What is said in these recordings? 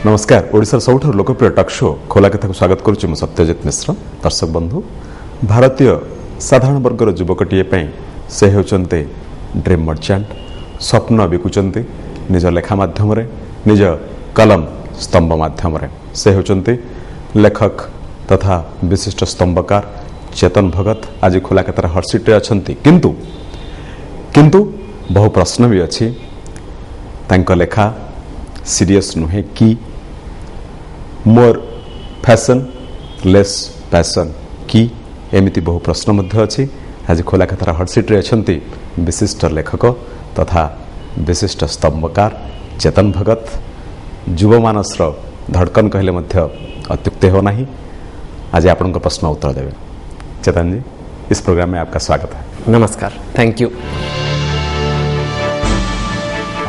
नमस्कार। ओडिशार सबुठ लोकप्रिय टॉक शो खोला कथा को स्वागत करुच्ची सत्यजित मिश्र। दर्शक बंधु, भारतीय साधारण वर्गर युवकटीए से होचंते ड्रीम मर्चेंट, स्वप्न विकुचंती निज लेखा माध्यम निज कलम स्तंभ माध्यम से होचंते लेखक तथा विशिष्ट स्तंभकार चेतन भगत। आज खोला कथार हर्षिटे अछंती, किंतु बहु प्रश्न भी अच्छी। तांको लेखा सीरियस नुहे कि मोर फैशन लेस पैशन कि एमिति बहु प्रश्न मध्य अच्छी। आज खोला कथार हर्षिटे अछंती विशिष्ट लेखक तथा विशिष्ट स्तंभकार चेतन भगत। युव मानसर धड़कन कहले मध्य अत्युक्ति हो नहीं। आज आपण प्रश्न उत्तर देवे। चेतन जी, इस प्रोग्राम में आपका स्वागत है। नमस्कार, थैंक यू।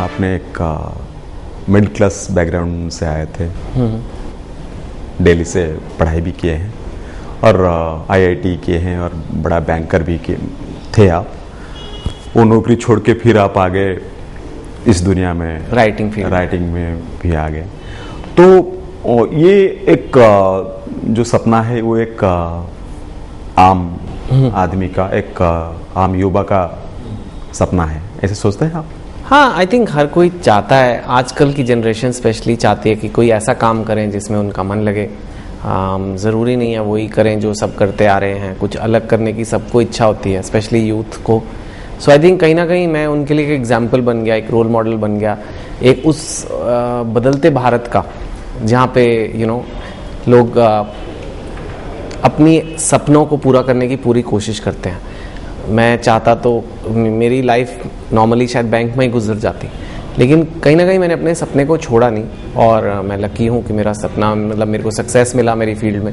आपने एक मिडिल क्लास बैकग्राउंड से आए थे, दिल्ली से पढ़ाई भी किए हैं और आईआईटी किए हैं और बड़ा बैंकर भी थे आप। वो नौकरी छोड़ के फिर आप आगे इस दुनिया में राइटिंग में भी आ गए। तो ये एक जो सपना है वो एक आम आदमी का, एक आम युवा का सपना है, ऐसे सोचते हैं आप? हाँ, आई थिंक हर कोई चाहता है, आजकल की जनरेशन स्पेशली चाहती है कि कोई ऐसा काम करें जिसमें उनका मन लगे। ज़रूरी नहीं है वही करें जो सब करते आ रहे हैं, कुछ अलग करने की सबको इच्छा होती है, स्पेशली यूथ को। सो आई थिंक कहीं ना कहीं मैं उनके लिए एक एग्जाम्पल बन गया, एक रोल मॉडल बन गया, एक उस बदलते भारत का जहाँ पे लोग अपनी सपनों को पूरा करने की पूरी कोशिश करते हैं। मैं चाहता तो मेरी लाइफ नॉर्मली शायद बैंक में ही गुजर जाती, लेकिन कहीं ना कहीं मैंने अपने सपने को छोड़ा नहीं और मैं लकी हूँ कि मेरा सपना, मतलब मेरे को सक्सेस मिला मेरी फील्ड में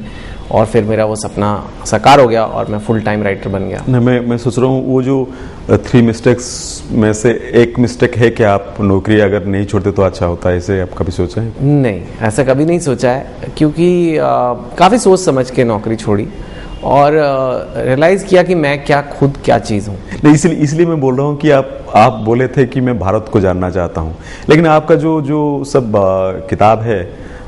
और फिर मेरा वो सपना साकार हो गया और मैं फुल टाइम राइटर बन गया। मैं सोच रहा हूँ वो जो 3 मिस्टेक्स में से एक मिस्टेक है कि आप नौकरी अगर नहीं छोड़ते तो अच्छा होता है, ऐसे आप कभी सोचा है? नहीं, ऐसा कभी नहीं सोचा है, क्योंकि काफ़ी सोच समझ के नौकरी छोड़ी और रियलाइज किया कि मैं खुद क्या चीज़ हूँ। नहीं, इसलिए मैं बोल रहा हूँ कि आप बोले थे कि मैं भारत को जानना चाहता हूँ, लेकिन आपका जो सब किताब है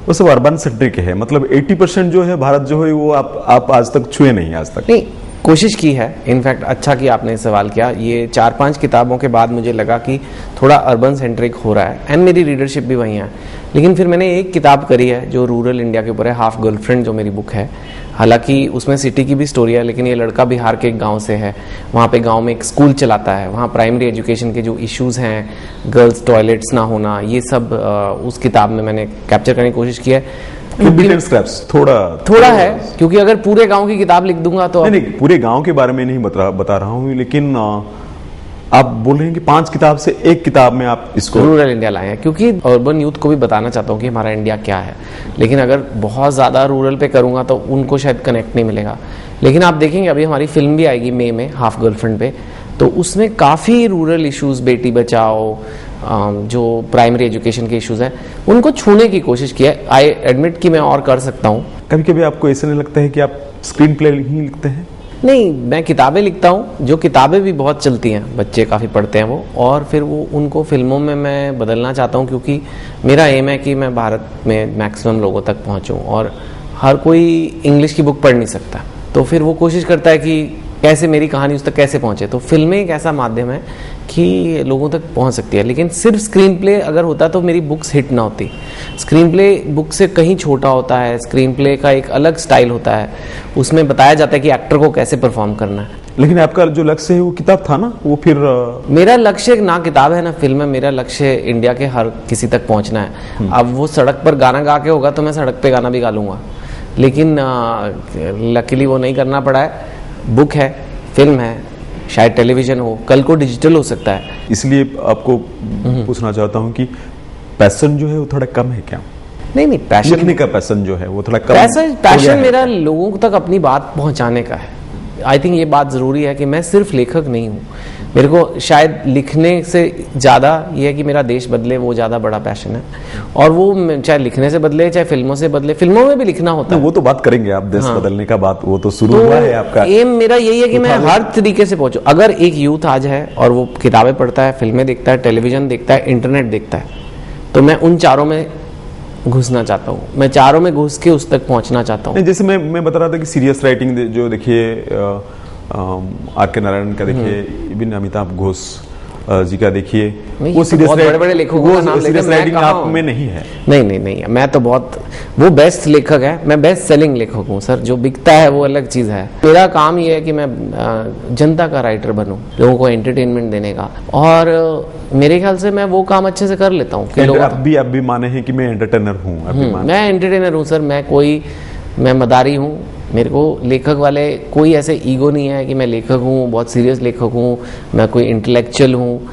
वो सब अर्बन सेंट्रिक है। मतलब 80% जो है भारत जो है वो आप आज तक छुए नहीं, आज तक नहीं। कोशिश की है, इनफैक्ट अच्छा कि आपने सवाल किया। ये 4-5 किताबों के बाद मुझे लगा कि थोड़ा अर्बन सेंट्रिक हो रहा है एंड मेरी रीडरशिप भी वहीं है। लेकिन फिर मैंने एक किताब करी है जो रूरल इंडिया के ऊपर है, हाफ गर्लफ्रेंड जो मेरी बुक है। हालांकि उसमें सिटी की भी स्टोरी है, लेकिन ये लड़का बिहार के एक गांव से है, वहाँ पे गांव में एक स्कूल चलाता है, वहाँ प्राइमरी एजुकेशन के जो इश्यूज हैं, गर्ल्स टॉयलेट्स ना होना, ये सब उस किताब में मैंने कैप्चर करने की कोशिश की है। थोड़ा है, क्योंकि अगर पूरे गांव की किताब लिख दूंगा तो नहीं, पूरे गांव के बारे में नहीं बता रहा हूँ, लेकिन आप बोल रहे हैं कि 5 किताब से एक किताब में आप इसको रूरल इंडिया लाए हैं, क्योंकि अर्बन यूथ को भी बताना चाहता हूँ कि हमारा इंडिया क्या है। लेकिन अगर बहुत ज्यादा रूरल पे करूंगा तो उनको शायद कनेक्ट नहीं मिलेगा। लेकिन आप देखेंगे अभी हमारी फिल्म भी आएगी मई में हाफ गर्लफ्रेंड पे, तो उसमें काफी रूरल इश्यूज, बेटी बचाओ, जो प्राइमरी एजुकेशन के इश्यूज हैं, उनको छूने की कोशिश की है। आई एडमिट कि मैं और कर सकता हूँ। कभी कभी आपको ऐसा नहीं लगता है कि आप स्क्रीन प्ले ही लिखते हैं? नहीं, मैं किताबें लिखता हूँ, जो किताबें भी बहुत चलती हैं, बच्चे काफ़ी पढ़ते हैं वो, और फिर वो उनको फिल्मों में मैं बदलना चाहता हूँ, क्योंकि मेरा एम है कि मैं भारत में मैक्सिमम लोगों तक पहुँचूँ और हर कोई इंग्लिश की बुक पढ़ नहीं सकता। तो फिर वो कोशिश करता है कि कैसे मेरी कहानी उस तक कैसे पहुँचे। तो फिल्में एक ऐसा माध्यम है कि लोगों तक पहुंच सकती है। लेकिन सिर्फ स्क्रीन प्ले अगर होता तो मेरी बुक्स हिट ना होती। स्क्रीन प्ले बुक से कहीं छोटा होता है, स्क्रीन प्ले का एक अलग स्टाइल होता है, उसमें बताया जाता है कि एक्टर को कैसे परफॉर्म करना है। लेकिन आपका जो लक्ष्य है वो किताब था ना, वो फिर मेरा लक्ष्य ना किताब है ना फिल्म है, मेरा लक्ष्य इंडिया के हर किसी तक पहुंचना है। अब वो सड़क पर गाना गा के होगा तो मैं सड़क पे गाना भी गा लूंगा, लेकिन लकीली वो नहीं करना पड़ा है। बुक है, फिल्म है, शायद टेलीविजन हो, कल को डिजिटल हो सकता है। इसलिए आपको पूछना चाहता हूं कि पैशन जो है वो थोड़ा कम है क्या? नहीं, पैशन लिखने का पैशन जो है वो थोड़ा कम। पैशन मेरा लोगों तक अपनी बात पहुंचाने का है। आई थिंक ये बात जरूरी है कि मैं सिर्फ लेखक नहीं हूँ। मेरे को शायद लिखने से ज़्यादा ये है कि मेरा देश बदले, वो ज़्यादा बड़ा पैशन है। और वो चाहे लिखने से बदले, चाहे फिल्मों से बदले, फिल्मों में भी लिखना होता है। वो तो बात करेंगे आप, देश बदलने का बात वो तो शुरू हुआ है आपका। एम मेरा यही है कि मैं हर तरीके से पहुंचूं। अगर एक यूथ आज है और वो किताबें पढ़ता है, फिल्में देखता है, टेलीविजन देखता है, इंटरनेट देखता है, तो मैं उन चारों में घुसना चाहता हूँ, मैं चारों में घुस के उस तक पहुंचना चाहता हूँ। नहीं, जैसे मैं बता रहा था कि सीरियस राइटिंग जो देखिए आर के नारायण का देखिए, इवन अमिताभ घोष जी का देखिए, वो सीरियस बड़े-बड़े लेखकों का नाम लेते हैं, मैं राइटिंग कहाँ आप हूँ? में नहीं है। नहीं, मैं तो बहुत, वो बेस्ट लेखक है, मैं बेस्ट सेलिंग लेखक हूँ सर। जो बिकता है वो अलग चीज है। मेरा काम ये है कि मैं जनता का राइटर बनूं, लोगों को एंटरटेनमेंट देने का, और मेरे ख्याल से मैं वो काम अच्छे से कर लेता हूँ कि लोग, अब भी माने हैं कि मैं एंटरटेनर हूँ, मैं एंटरटेनर हूँ सर। मैं मदारी हूँ। मेरे को लेखक वाले कोई ऐसे ईगो नहीं है कि मैं लेखक हूँ, बहुत सीरियस लेखक हूँ, मैं कोई इंटेलेक्चुअल हूँ,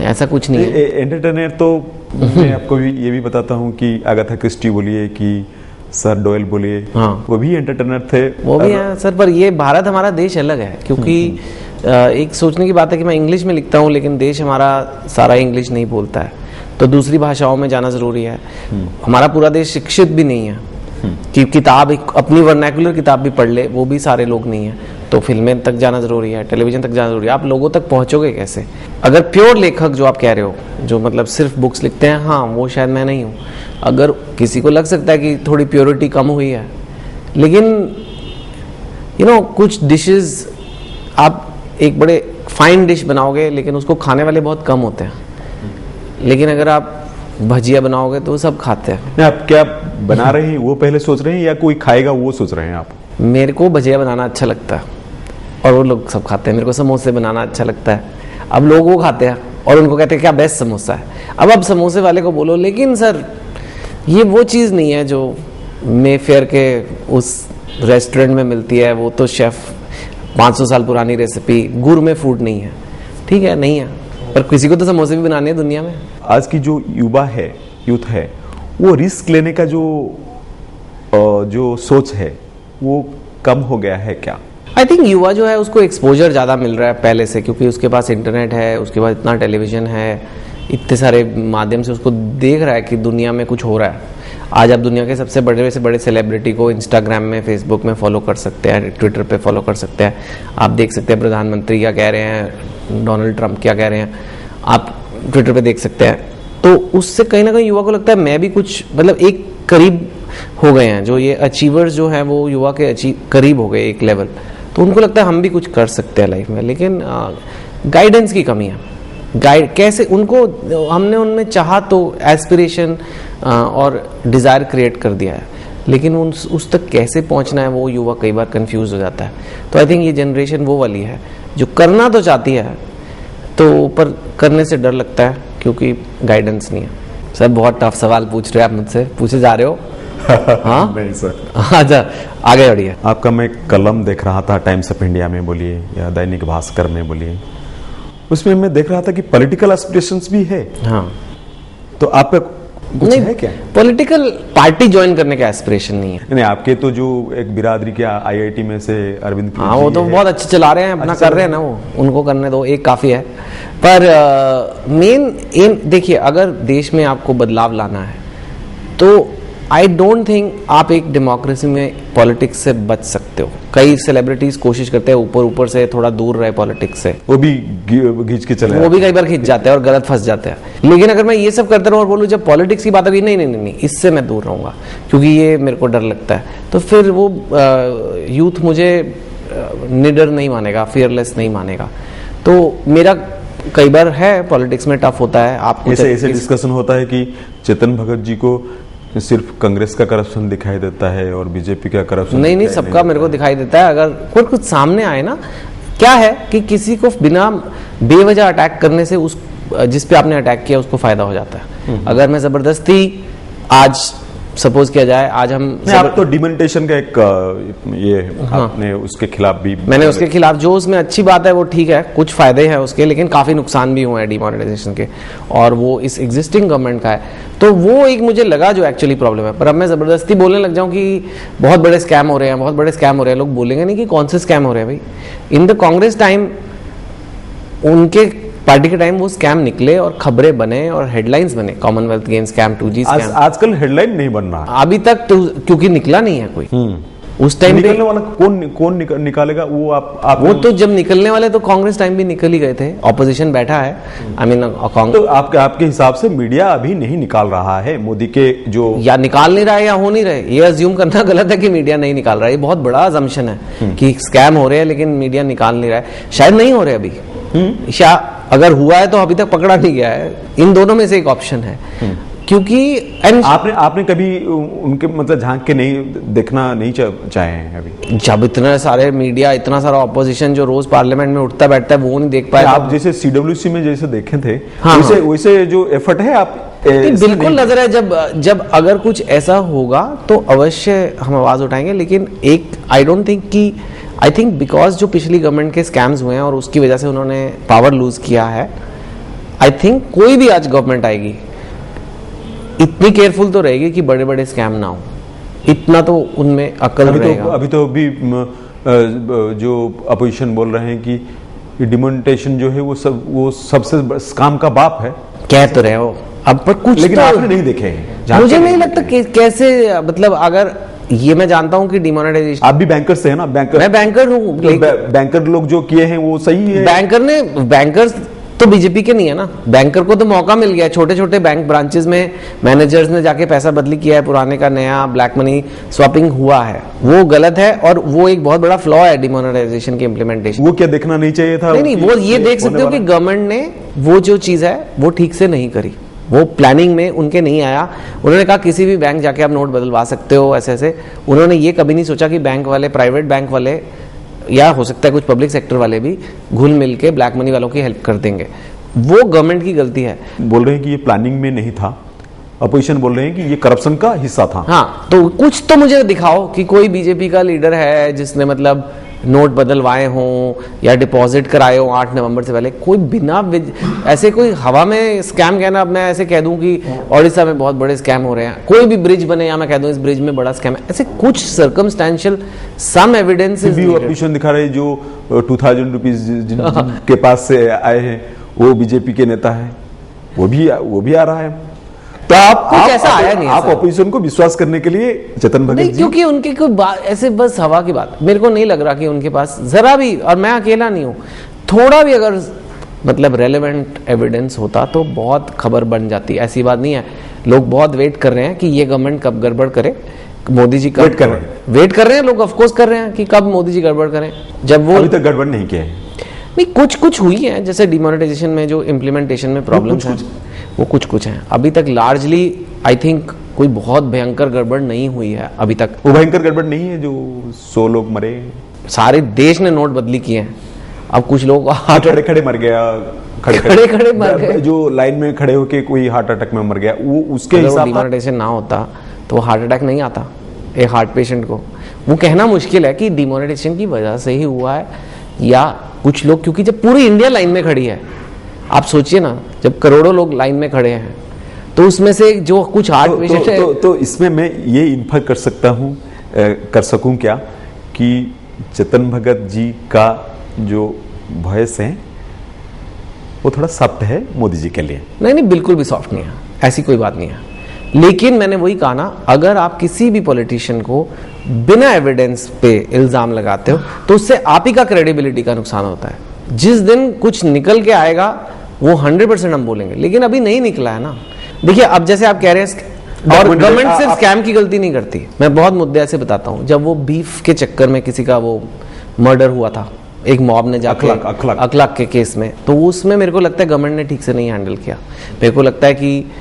ऐसा कुछ नहीं है। एंटरटेनर तो मैं आपको भी ये भी बताता हूँ कि अगाथा क्रिस्टी बोलिए कि सर डोयल बोलिए, हाँ, वो भी एंटरटेनर थे। वो भी है सर, पर ये भारत हमारा देश अलग है, क्योंकि एक सोचने की बात है कि मैं इंग्लिश में लिखता हूँ, लेकिन देश हमारा सारा इंग्लिश नहीं बोलता है, तो दूसरी भाषाओं में जाना जरूरी है। हमारा पूरा देश शिक्षित भी नहीं है कि किताब, अपनी वर्नैकुलर किताब भी पढ़ ले, वो भी सारे लोग नहीं है। तो फिल्में तक जाना जरूरी है, टेलीविजन तक जाना जरूरी है। आप लोगों तक पहुंचोगे कैसे? अगर प्योर लेखक जो आप कह रहे हो, जो मतलब सिर्फ बुक्स लिखते हैं, हाँ, वो शायद मैं नहीं हूँ। अगर किसी को लग सकता है कि थोड़ी प्योरिटी कम हुई है, लेकिन कुछ डिशेस आप एक बड़े फाइन डिश बनाओगे, लेकिन उसको खाने वाले बहुत कम होते हैं। लेकिन अगर आप भजिया बनाओगे तो सब खाते हैं। आप क्या बना रहे हैं वो पहले सोच रहे हैं, या कोई खाएगा वो सोच रहे हैं आप? मेरे को भजिया बनाना अच्छा लगता है और वो लोग सब खाते हैं। मेरे को समोसे बनाना अच्छा लगता है, अब लोग वो खाते हैं और उनको कहते हैं क्या बेस्ट समोसा है। अब आप समोसे वाले को बोलो, लेकिन सर ये वो चीज़ नहीं है जो मेफेयर के उस रेस्टोरेंट में मिलती है। वो तो शेफ 500 साल पुरानी रेसिपी, गुरमे फूड नहीं है, ठीक है, नहीं है, पर किसी को तो समोसे भी बनाने हैं दुनिया में। आज की जो यूथ है, वो रिस्क लेने का जो सोच है वो कम हो गया है क्या? आई थिंक युवा जो है उसको एक्सपोजर ज़्यादा मिल रहा है पहले से, क्योंकि उसके पास इंटरनेट है, उसके पास इतना टेलीविजन है, इतने सारे माध्यम से उसको देख रहा है कि दुनिया में कुछ हो रहा है। आज आप दुनिया के सबसे बड़े से बड़े सेलिब्रिटी को इंस्टाग्राम में, फेसबुक में फॉलो कर सकते हैं, ट्विटर पे फॉलो कर सकते हैं। आप देख सकते हैं प्रधानमंत्री क्या कह रहे हैं, डोनाल्ड ट्रंप क्या कह रहे हैं, आप ट्विटर पे देख सकते हैं। तो उससे कहीं ना कहीं युवा को लगता है मैं भी कुछ, मतलब एक करीब हो गए हैं। जो ये अचीवर्स जो हैं वो युवा के करीब हो गए एक लेवल, तो उनको लगता है हम भी कुछ कर सकते हैं लाइफ में। लेकिन गाइडेंस की कमी है। गाइड कैसे उनको, हमने उनमें चाहा तो एस्पिरेशन और डिज़ायर क्रिएट कर दिया है, लेकिन उस तक कैसे पहुंचना है वो युवा कई बार कंफ्यूज हो जाता है। तो आई थिंक ये जनरेशन वो वाली है जो करना तो चाहती है, तो पर करने से डर लगता है क्योंकि गाइडेंस नहीं है। सर बहुत टफ सवाल पूछ रहे हैं आप मुझसे, पूछे जा रहे हो। हाँ नहीं सर, अच्छा आगे बढ़िए। आपका मैं कलम देख रहा था, टाइम्स ऑफ इंडिया में बोलिए या दैनिक भास्कर में बोलिए, उसमें मैं देख रहा था कि पॉलिटिकल एस्पिरेशंस भी है। हाँ, तो आपका कुछ है क्या? पॉलिटिकल पार्टी ज्वाइन करने का एस्पिरेशन नहीं है। नहीं, आपके तो जो एक बिरादरी के आईआईटी में से अरविंद, हाँ वो तो बहुत अच्छे चला रहे हैं, अपना कर रहे हैं ना, वो उनको करने दो, एक काफी है। पर मेन एम देखिए, अगर देश में आपको बदलाव लाना है तो आई डोंट थिंक आप एक डेमोक्रेसी में पॉलिटिक्स से बच सकते हो। कई सेलिब्रिटीज कोशिश करते हैं ऊपर से थोड़ा दूर रहे पॉलिटिक्स से, वो भी खींच के चले, वो भी कई बार खींच जाते हैं और गलत फंस जाते हैं। लेकिन अगर मैं ये सब करता रहूं और बोलूं जब पॉलिटिक्स की बात होगी नहीं, इससे मैं दूर रहूंगा क्योंकि ये मेरे को डर लगता है, तो फिर वो यूथ मुझे निडर नहीं मानेगा, फियरलेस नहीं मानेगा। तो मेरा कई बार है पॉलिटिक्स में टफ होता है। आपको ऐसे डिस्कशन होता है कि चेतन भगत जी को सिर्फ कांग्रेस का करप्शन दिखाई देता है और बीजेपी का करप्शन नहीं, सबका मेरे को दिखाई देता है। अगर कुछ सामने आए ना, क्या है कि किसी को बिना बेवजह अटैक करने से उस जिस पे आपने अटैक किया उसको फायदा हो जाता है। अगर मैं जबरदस्ती आज सपोज किया जाए, आज हम आप तो डिमोनेटाइजेशन का एक ये हाँ, आपने उसके खिलाफ भी, मैंने उसके खिलाफ, जो उसमें अच्छी बात है वो ठीक है, कुछ फायदे हैं उसके, लेकिन काफी नुकसान भी हुए हैं डिमोनेटाइजेशन के, और वो इस एग्जिस्टिंग गवर्नमेंट का है। तो वो एक मुझे लगा जो एक्चुअली प्रॉब्लम है। पर अब मैं जबरदस्ती बोलने लग जाऊं कि बहुत बड़े स्कैम हो रहे हैं, बहुत बड़े स्कैम हो रहे हैं, लोग बोलेंगे नहीं कि कौन से स्कैम हो रहे हैं भाई। इन द कांग्रेस टाइम, उनके पार्टी के टाइम वो स्कैम निकले और खबरें बने और हेडलाइंस बने, Commonwealth games scam, 2G scam. आजकल हेडलाइन नहीं बन रहा अभी तक तो, क्योंकि निकला नहीं है कोई। उस टाइम निकलने वाला कौन निकालेगा वो आप वो तो जब निकलने वाले तो कांग्रेस टाइम भी निकल ही गए थे, ऑपोजिशन बैठा है। आई मीन तो आपके हिसाब से मीडिया अभी नहीं निकाल रहा है मोदी के जो, या निकाल नहीं रहा है या हो नहीं रहे, ये अज्यूम करना गलत है कि मीडिया नहीं निकाल रहा है। ये बहुत बड़ा अजम्पशन है कि स्कैम हो रहे हैं लेकिन मीडिया निकाल नहीं रहा है। शायद नहीं हो रहे अभी, अगर हुआ है तो अभी तक पकड़ा नहीं गया है। इन दोनों में से एक ऑप्शन है, क्योंकि आपने कभी उनके मतलब झांक के नहीं देखना नहीं चाहे हैं अभी? जब इतना सारे मीडिया, इतना सारा ऑपोजिशन जो रोज पार्लियामेंट में उठता बैठता है वो नहीं देख पाए। आप जैसे सीडब्ल्यूसी में जैसे देखे थे, हाँ, वैसे जो एफर्ट है आप बिल्कुल नजर है। जब अगर कुछ ऐसा होगा तो अवश्य हम आवाज उठाएंगे, लेकिन एक आई डोंट थिंक कि आई थिंक बिकॉज जो पिछली गवर्नमेंट के स्कैम्स हुए हैं और उसकी वजह से उन्होंने पावर लूज किया है, आई थिंक कोई भी आज गवर्नमेंट आएगी इतनी केयरफुल तो रहेगी कि बड़े बड़े स्कैम ना हो, इतना तो उनमें अकल रहेगा। अभी तो जो अपोजिशन बोल रहे हैं कि डिमोनेटाइजेशन जो है वो सबसे स्कैम का बाप है, कह तो रहे हो अब, पर कुछ लेकिन तो आपने नहीं देखे हैं। मुझे नहीं लगता कैसे, मतलब अगर ये मैं जानता हूं कि डिमोनेटाइजेशन, आप भी बैंकर से है ना? मैं बैंकर हूं, बैंकर लोग जो किए हैं वो सही है। बैंकर्स तो बीजेपी के नहीं है ना। बैंकर को तो मौका मिल गया, छोटे छोटे बैंक ब्रांचेस में मैनेजर्स ने जाके पैसा बदली किया है, पुराने का नया ब्लैक मनी स्वैपिंग हुआ है, वो गलत है और वो एक बहुत बड़ा फ्लॉ है डिमोनेटाइजेशन की इम्प्लीमेंटेशन। वो क्या देखना नहीं चाहिए था? नहीं, वो ये देख सकते हो कि गवर्नमेंट ने वो जो चीज है वो ठीक से नहीं करी, वो प्लानिंग में उनके नहीं आया। उन्होंने कहा किसी भी बैंक जाके आप नोट बदलवा सकते हो, ऐसे ऐसे। उन्होंने ये कभी नहीं सोचा कि बैंक वाले, प्राइवेट बैंक वाले या हो सकता है कुछ पब्लिक सेक्टर वाले भी घुल मिल के ब्लैक मनी वालों की हेल्प कर देंगे। वो गवर्नमेंट की गलती है। बोल रहे हैं कि ये प्लानिंग में नहीं था, अपोजिशन बोल रहे हैं कि ये करप्शन का हिस्सा था। हाँ, तो कुछ तो मुझे दिखाओ कि कोई बीजेपी का लीडर है जिसने मतलब नोट बदलवाए हों या डिपॉजिट कराए हों 8 नवंबर से पहले। कोई बिना ऐसे कोई हवा में स्कैम कहना, अब मैं ऐसे कह दूं कि ओडिशा में बहुत बड़े स्कैम हो रहे हैं, कोई भी ब्रिज बने या मैं कह दूं इस ब्रिज में बड़ा स्कैम है, ऐसे कुछ सर्कमस्टेंशियल सम एविडेंस ऑपोजिशन दिखा रहे जो 2000 रुपीज के पास से आए हैं वो बीजेपी के नेता है, वो भी आ रहा है। तो आप ऑपोजिशन को विश्वास करने के लिए चेतन भगत जी, क्योंकि उनकी कोई बात ऐसे बस हवा की बात, मेरे को नहीं लग रहा कि उनके पास जरा भी, और मैं अकेला नहीं हूं, थोड़ा भी अगर मतलब रेलेवेंट एविडेंस होता तो बहुत खबर बन जाती। ऐसी बात नहीं है। लोग बहुत वेट कर रहे हैं कि ये गवर्नमेंट कब गड़बड़ करे, मोदी जी कब वेट कर रहे हैं लोग, ऑफकोर्स कर रहे हैं कि कब मोदी जी गड़बड़ करें, जब वो अभी तक गड़बड़ नहीं किया है। नहीं, कुछ हुई है, जैसे डिमोनेटाइजेशन में जो इम्प्लीमेंटेशन में प्रॉब्लम्स हैं वो कुछ हैं। अभी तक लार्जली आई थिंक कोई बहुत भयंकर गड़बड़ नहीं हुई है अभी तक। वो भयंकर गड़बड़ नहीं है जो 100 लोग मरे, सारे देश ने नोट बदली किए हैं। अब कुछ लोग खड़े मर गया, खड़े मर गए, जो लाइन में खड़े होके कोई हार्ट अटैक में मर गया, वो उसके हिसाब से डिमोनेटाइजेशन ना होता तो हार्ट अटैक नहीं आता एक हार्ट पेशेंट को। वो कहना मुश्किल है कि डिमोनेटाइजेशन की वजह से ही हुआ है या कुछ लोग, क्योंकि जब पूरी इंडिया लाइन में खड़ी है, आप सोचिए ना, जब करोड़ों लोग लाइन में खड़े हैं तो उसमें से जो कुछ हार्ट पेशेंट है तो इसमें मैं ये इन्फर कर सकूं क्या कि चेतन भगत जी का जो वॉइस है वो थोड़ा सॉफ्ट है मोदी जी के लिए? नहीं, बिल्कुल भी सॉफ्ट नहीं है, ऐसी कोई बात नहीं है। लेकिन मैंने वही कहा ना, अगर आप किसी भी पॉलिटिशियन को बिना एविडेंस पे इल्जाम लगाते हो तो उससे आप ही का क्रेडिबिलिटी का नुकसान होता है। जिस दिन कुछ निकल के आएगा वो 100% हम बोलेंगे, लेकिन अभी नहीं निकला है ना। देखिए, अब जैसे आप कह रहे हैं, और गवर्नमेंट सिर्फ स्कैम की गलती नहीं करती। मैं बहुत मुद्दे ऐसे बताता हूं, जब वो बीफ के चक्कर में किसी का वो मर्डर हुआ था, एक मॉब ने जाके अखलाक के केस में, तो उसमें मेरे को लगता है गवर्नमेंट ने ठीक से नहीं हैंडल किया। मेरे को लगता है कि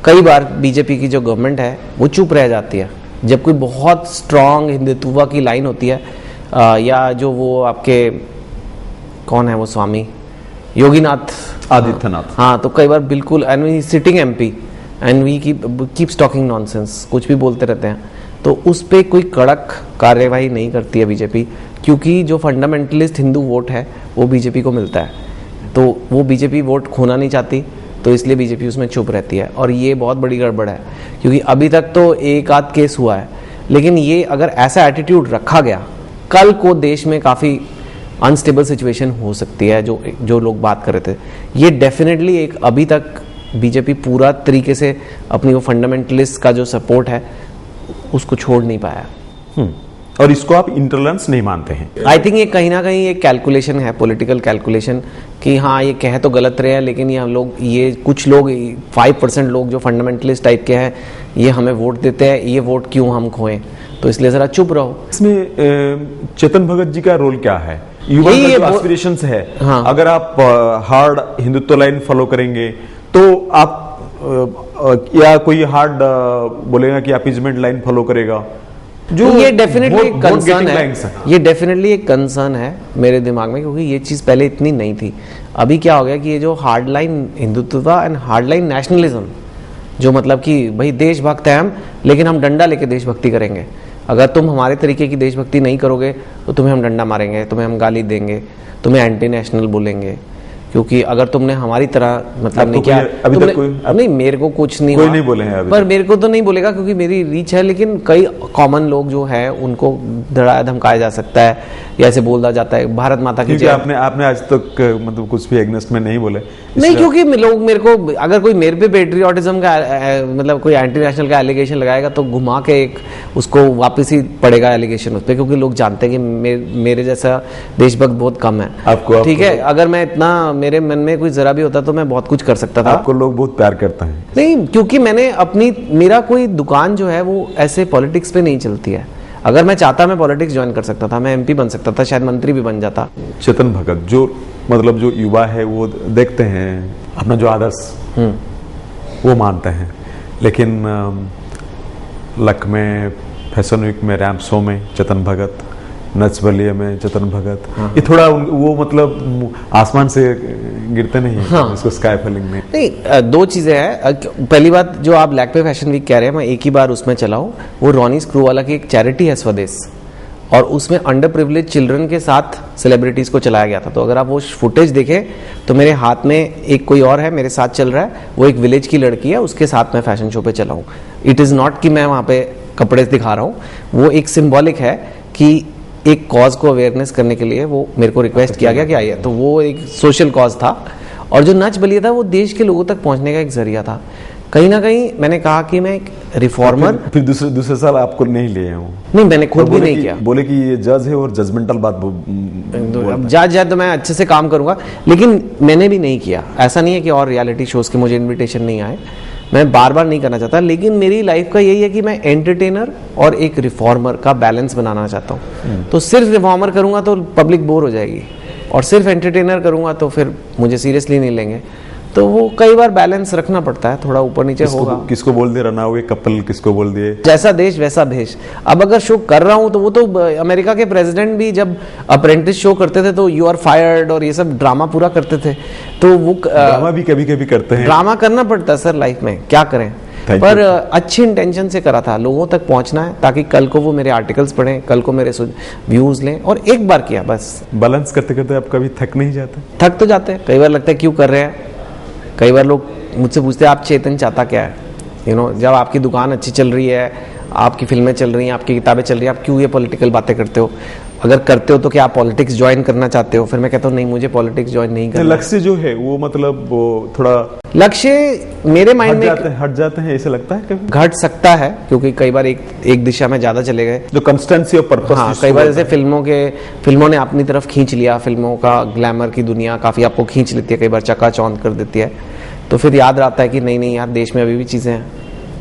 कई बार बीजेपी की जो गवर्नमेंट है वो चुप रह जाती है जब कोई बहुत स्ट्रांग हिंदुत्व की लाइन होती है, या जो वो आपके कौन है वो स्वामी योगीनाथ आदित्यनाथ, हाँ, तो कई बार बिल्कुल sitting MP and we keeps talking nonsense, कुछ भी बोलते रहते हैं, तो उस पर कोई कड़क कार्यवाही नहीं करती है बीजेपी, क्योंकि जो फंडामेंटलिस्ट हिंदू वोट है वो बीजेपी को मिलता है, तो वो बीजेपी वोट खोना नहीं चाहती, तो इसलिए बीजेपी उसमें चुप रहती है। और ये बहुत बड़ी गड़बड़ है, क्योंकि अभी तक तो एक आध केस हुआ है, लेकिन ये अगर ऐसा एटीट्यूड रखा गया, कल को देश में काफ़ी अनस्टेबल सिचुएशन हो सकती है, जो लोग बात कर रहे थे। ये डेफिनेटली एक, अभी तक बीजेपी पूरा तरीके से अपनी वो फंडामेंटलिस्ट का जो सपोर्ट है उसको छोड़ नहीं पाया। और इसको आप इंटॉलरेंस नहीं मानते हैं? आई थिंक ये कहीं ना कहीं एक कैलकुलेशन है, पॉलिटिकल कैलकुलेशन, कि हाँ ये कह तो गलत रहे हैं, लेकिन ये हम लोग, ये कुछ लोग 5% लोग जो फंडामेंटलिस्ट टाइप के हैं, ये हमें वोट देते हैं, ये वोट क्यों हम खोएं, तो इसलिए जरा चुप रहो। इसमें चेतन भगत जी का रोल क्या है? युवा यही का है जो एस्पिरेशंस है, हाँ। अगर आप हार्ड हिंदुत्व लाइन फॉलो करेंगे तो आप या कोई हार्ड बोलेगा कि अपीजमेंट लाइन फॉलो करेगा, जो ये डेफिनेटली एक कंसर्न है, lines है। ये डेफिनेटली एक कंसर्न है मेरे दिमाग में, क्योंकि ये चीज पहले इतनी नहीं थी। अभी क्या हो गया कि ये जो hard line Hindutva and hard line nationalism, जो मतलब कि भाई देशभक्त है हम, लेकिन हम डंडा लेके देशभक्ति करेंगे, अगर तुम हमारे तरीके की देशभक्ति नहीं करोगे तो तुम्हें हम डंडा मारेंगे, तुम्हें हम गाली देंगे, तुम्हें एंटी नेशनल बोलेंगे, क्योंकि अगर तुमने हमारी तरह मतलब नहीं किया। अभी तक कोई नहीं, मेरे को कुछ नहीं कोई हुआ, नहीं बोले हैं अभी पर तक। मेरे को तो नहीं बोलेगा क्योंकि मेरी रीच है, लेकिन कई कॉमन लोग जो है उनको डराया धमकाया जा सकता है, या ऐसे बोला जाता है भारत माता की क्योंकि जय। आपने आज तक मतलब कुछ भी एग्नेस्ट में नहीं बोले। नहीं, क्योंकि लोग मेरे को, अगर कोई मेरे पे पेट्रियोटिज्म का मतलब कोई एंटी नेशनल का एलिगेशन लगाएगा तो घुमा के एक उसको वापस ही पड़ेगा एलिगेशन उस पर, क्योंकि लोग जानते हैं कि मेरे जैसा देशभक्त बहुत कम है। आपको ठीक है, अगर मैं इतना, मेरे मन में कुछ जरा भी होता तो मैं बहुत कुछ कर सकता था। आपको लोग बहुत प्यार करते हैं। नहीं, क्योंकि मैंने अपनी, मेरा कोई दुकान जो है वो ऐसे पॉलिटिक्स पे नहीं चलती है। अगर मैं चाहता मैं पॉलिटिक्स ज्वाइन कर सकता था, मैं एमपी बन सकता था, शायद मंत्री भी बन जाता। चेतन भगत जो मतलब जो युवा है वो देखते हैं अपना जो आदर्श वो मानते हैं, लेकिन लक में, फैशन वीक में, रैम्प शो में चेतन भगत, नच बलिए में चेतन भगत, ये थोड़ा वो मतलब आसमान से गिरते नहीं है इसको स्काई फॉलिंग में। नहीं, दो चीजें हैं। पहली बात, जो आप ब्लैक पे फैशन वीक कह रहे हैं, मैं एक ही बार उसमें चला हूं, वो रॉनी स्क्रूवाला की एक चैरिटी है स्वदेश, और उसमें अंडर प्रिविलेज चिल्ड्रन के साथ सेलिब्रिटीज को चलाया गया था। तो अगर आप वो फुटेज देखें तो मेरे हाथ में एक कोई और है, मेरे साथ चल रहा है, वो एक विलेज की लड़की है, उसके साथ मैं फैशन शो पे चला हूँ। इट इज नॉट कि मैं वहां पे कपड़े दिखा रहा हूँ, वो एक सिंबॉलिक है कि एक कॉज को अवेयरनेस करने के लिए वो मेरे को रिक्वेस्ट किया गया कि आइए, तो वो एक सोशल कॉज था। और जो नच बलिए था वो देश के लोगों तक पहुंचने का एक जरिया था। कहीं ना कहीं मैंने कहा कि मैं एक रिफॉर्मर, फिर दूसरे साल आपको नहीं लिए हूँ? नहीं, मैंने खुद भी नहीं किया। बोले कि ये जज है और जजमेंटल बात जज है तो मैं अच्छे से काम करूंगा, लेकिन मैंने भी नहीं किया। ऐसा नहीं है कि और रियलिटी शोज के मुझे इनविटेशन नहीं आए, मैं बार बार नहीं करना चाहता, लेकिन मेरी लाइफ का यही है कि मैं एंटरटेनर और एक रिफॉर्मर का बैलेंस बनाना चाहता हूँ। तो सिर्फ रिफॉर्मर करूंगा तो पब्लिक बोर हो जाएगी, और सिर्फ एंटरटेनर करूंगा तो फिर मुझे सीरियसली नहीं लेंगे। तो वो कई बार बैलेंस रखना पड़ता है, थोड़ा ऊपर नीचे होगा। किसको बोल दे रनअवे कपल, किसको बोल दिए जैसा देश वैसा भेष। अब अगर शो कर रहा हूं तो वो तो अमेरिका के प्रेसिडेंट भी जब अप्रेंटिस शो करते थे तो यू आर फायर्ड और ये सब ड्रामा पूरा करते थे, तो वो ड्रामा भी कभी कभी करते हैं। ड्रामा करना पड़ता है सर लाइफ में, क्या करें। पर अच्छी इंटेंशन से करा था, लोगों तक पहुंचना है ताकि कल को वो मेरे आर्टिकल्स पढ़ें, कल को मेरे व्यूज लें, और एक बार किया बस। बैलेंस करते करते आप कभी थक नहीं जाते? थक तो जाते हैं, कई बार लगता है क्यों कर रहे हैं। कई बार लोग मुझसे पूछते हैं आप चेतन चाहता क्या है, जब आपकी दुकान अच्छी चल रही है, आपकी फिल्में चल रही हैं, आपकी किताबें चल रही हैं, आप क्यों ये पॉलिटिकल बातें करते हो? अगर करते हो तो क्या आप पॉलिटिक्स ज्वाइन करना चाहते हो? फिर मैं कहता हूँ नहीं, मुझे पॉलिटिक्स ज्वाइन नहीं करना। लक्ष्य जो है वो मतलब वो थोड़ा लक्ष्य मेरे माइंड में हट जाते हैं, ऐसे लगता है कभी? घट सकता है, क्योंकि कई बार एक दिशा में ज्यादा चले गए, जो कंसिस्टेंसी और पर्पस। हाँ, कई बार जैसे फिल्मों ने अपनी तरफ खींच लिया, फिल्मों का ग्लैमर की दुनिया काफी आपको खींच लेती है, कई बार चकाचौंध कर देती है, तो फिर याद आता है कि नहीं यार, देश में अभी भी चीजें हैं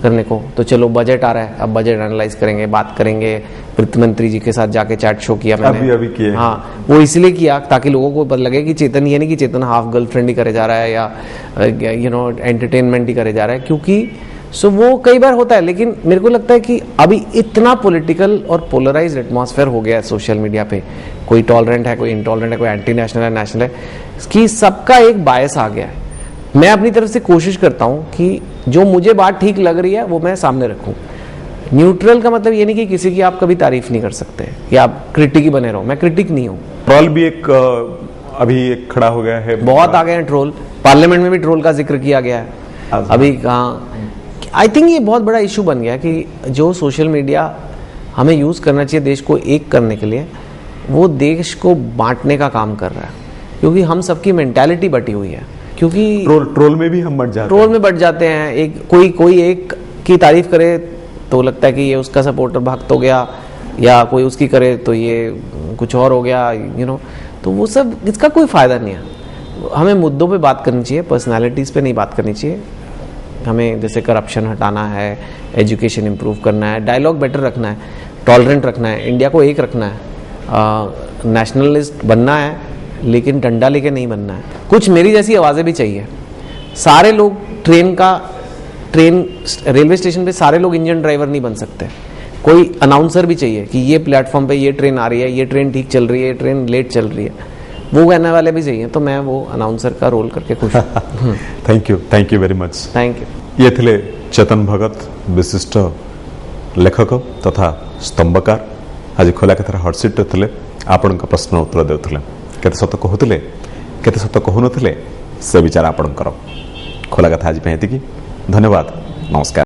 करने को। तो चलो बजट आ रहा है, अब बजट एनालाइज करेंगे, बात करेंगे। वित्त मंत्री जी के साथ जाके चैट शो किया मैंने, अभी किए। हाँ, वो इसलिए किया ताकि लोगों को पता लगे कि चेतन, ये नहीं कि चेतन हाफ गर्लफ्रेंड ही करे जा रहा है या एंटरटेनमेंट ही करे जा रहा है, क्योंकि वो कई बार होता है। लेकिन मेरे को लगता है कि अभी इतना पॉलिटिकल और पोलराइज्ड एटमॉस्फेयर हो गया है सोशल मीडिया पे, कोई टॉलरेंट है, कोई इंटॉलरेंट है, कोई एंटी नेशनल है, नेशनल है, कि सबका एक बायस आ गया है। मैं अपनी तरफ से कोशिश करता हूं कि जो मुझे बात ठीक लग रही है वो मैं सामने रखूं। न्यूट्रल का मतलब ये नहीं कि किसी की आप कभी तारीफ नहीं कर सकते या आप क्रिटिक ही बने रहो, मैं क्रिटिक नहीं हूं। ट्रोल भी एक अभी एक खड़ा हो गया है, बहुत आ गए हैं ट्रोल, पार्लियामेंट में भी ट्रोल का जिक्र किया गया है अभी। कहाँ, आई थिंक ये बहुत बड़ा इशू बन गया है कि जो सोशल मीडिया हमें यूज करना चाहिए देश को एक करने के लिए, वो देश को बांटने का काम कर रहा है, क्योंकि हम सबकी मेंटालिटी बटी हुई है। क्योंकि ट्रोल में भी हम बट जाते हैं। एक कोई एक की तारीफ करे तो लगता है कि ये उसका सपोर्टर भक्त हो गया, या कोई उसकी करे तो ये कुछ और हो गया, यू नो, तो वो सब इसका कोई फ़ायदा नहीं है। हमें मुद्दों पे बात करनी चाहिए, पर्सनालिटीज़ पे नहीं बात करनी चाहिए। हमें जैसे करप्शन हटाना है, एजुकेशन इम्प्रूव करना है, डायलॉग बेटर रखना है, टॉलरेंट रखना है, इंडिया को एक रखना है, नेशनलिस्ट बनना है लेकिन डंडा लेके नहीं बनना है। कुछ मेरी जैसी आवाज़ें भी चाहिए। सारे लोग रेलवे स्टेशन पे सारे लोग इंजन ड्राइवर नहीं बन सकते। कोई अनाउंसर भी चाहिए कि ये प्लेटफॉर्म पे ये ट्रेन आ रही है, ये ट्रेन ठीक चल रही है, ये ट्रेन लेट चल रही है, वो कहने वाले भी चाहिए। तो मैं वो अनाउंसर का रोल करके खुश हूँ। Thank you very much. Thank you. ये थिले चेतन भगत, विशिष्ट लेखक तथा स्तंभकार। आज खोला कथार हटसिट थे, आपण प्रश्न उत्तर देउथिले, केते सत कहूथिले केते सत कहूनथिले से विचार आपणकर। खोला कथा आज एतिकी। धन्यवाद, नमस्कार।